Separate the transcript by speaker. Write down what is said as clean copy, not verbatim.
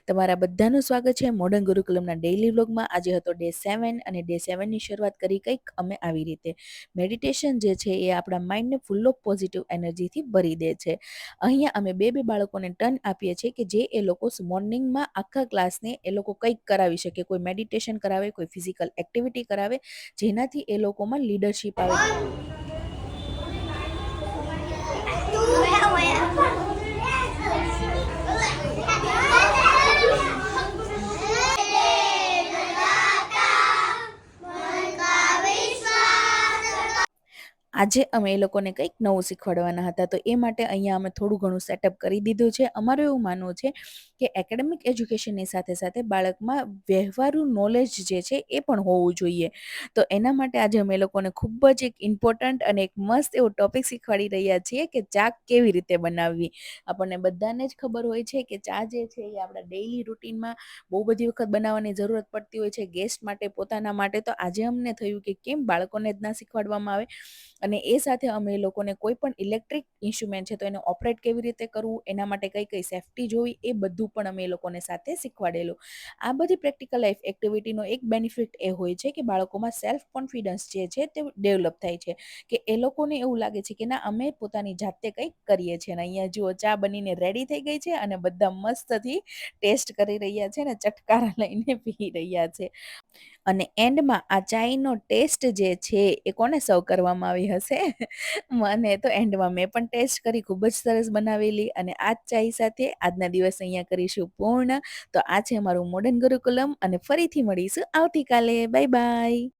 Speaker 1: તમારા બધાનું સ્વાગત છે મોડર્ન ગુરુકુલમના ડેઇલી વ્લોગમાં. આજે હતો ડે 7 અને ડે 7ની શરૂઆત કરી કંઈક અમે આવી રીતે. મેડિટેશન જે છે એ આપણા માઇન્ડને ફૂલ ઓફ પોઝિટિવ એનર્જીથી ભરી દે છે. અહીંયા અમે બે બાળકોને ટર્ન આપીએ છીએ કે જે એ લોકો મોર્નિંગમાં આખા ક્લાસને એ લોકો કંઈક કરાવી શકે. કોઈ મેડિટેશન કરાવે, કોઈ ફિઝિકલ એક્ટિવિટી કરાવે, જેનાથી એ લોકોમાં લીડરશિપ આવે. આજે અમે એ લોકોને કંઈક નવું શીખવાડવાના હતા, તો એ માટે અહીંયા અમે થોડું ઘણું સેટઅપ કરી દીધું છે. અમારું એવું માનવું છે કે એકેડેમિક એજ્યુકેશનની સાથે સાથે બાળકમાં વ્યવહારુ નોલેજ જે છે એ પણ હોવું જોઈએ. તો એના માટે આજે અમે એ લોકોને ખૂબ જ એક ઇમ્પોર્ટન્ટ અને એક મસ્ત એવો ટોપિક શીખવાડી રહ્યા છીએ કે ચા કેવી રીતે બનાવવી. આપણને બધાને જ ખબર હોય છે કે ચા જે છે એ આપણા ડેઇલી રૂટીનમાં બહુ બધી વખત બનાવવાની જરૂરત પડતી હોય છે, ગેસ્ટ માટે, પોતાના માટે. તો આજે અમને થયું કે કેમ બાળકોને જ ના શીખવાડવામાં આવે. અને એ સાથે અમે એ લોકોને કોઈ પણ ઇલેક્ટ્રિક ઇન્સ્ટ્રુમેન્ટ છે તો એને ઓપરેટ કેવી રીતે કરવું, એના માટે કઈ કઈ સેફ્ટી જોઈ, એ બધું પણ અમે એ લોકોને સાથે શીખવાડેલું. આ બધી પ્રેક્ટિકલ લાઈફ એક્ટિવિટીનો એક બેનિફિટ એ હોય છે કે બાળકોમાં સેલ્ફ કોન્ફિડન્સ જે છે તે ડેવલપ થાય છે, કે એ લોકોને એવું લાગે છે કે ના, અમે પોતાની જાતે કંઈક કરીએ છીએ. અને અહીંયા જુઓ, ચા બનીને રેડી થઈ ગઈ છે અને બધા મસ્તથી ટેસ્ટ કરી રહ્યા છે ને ચટકારા લઈને પી રહ્યા છે. અને એન્ડમાં આ ચાયનો ટેસ્ટ જે છે એ કોને સર્વ કરવામાં આવી હશે? મને તો એન્ડમાં મેં પણ ટેસ્ટ કરી, ખૂબ જ સરસ બનાવેલી. અને આ ચાય સાથે આજના દિવસ અહીંયા કરીશું પૂર્ણ. તો આ છે અમારું મોડર્ન ગુરુકુલમ અને ફરીથી મળીશું આવતીકાલે. Bye bye.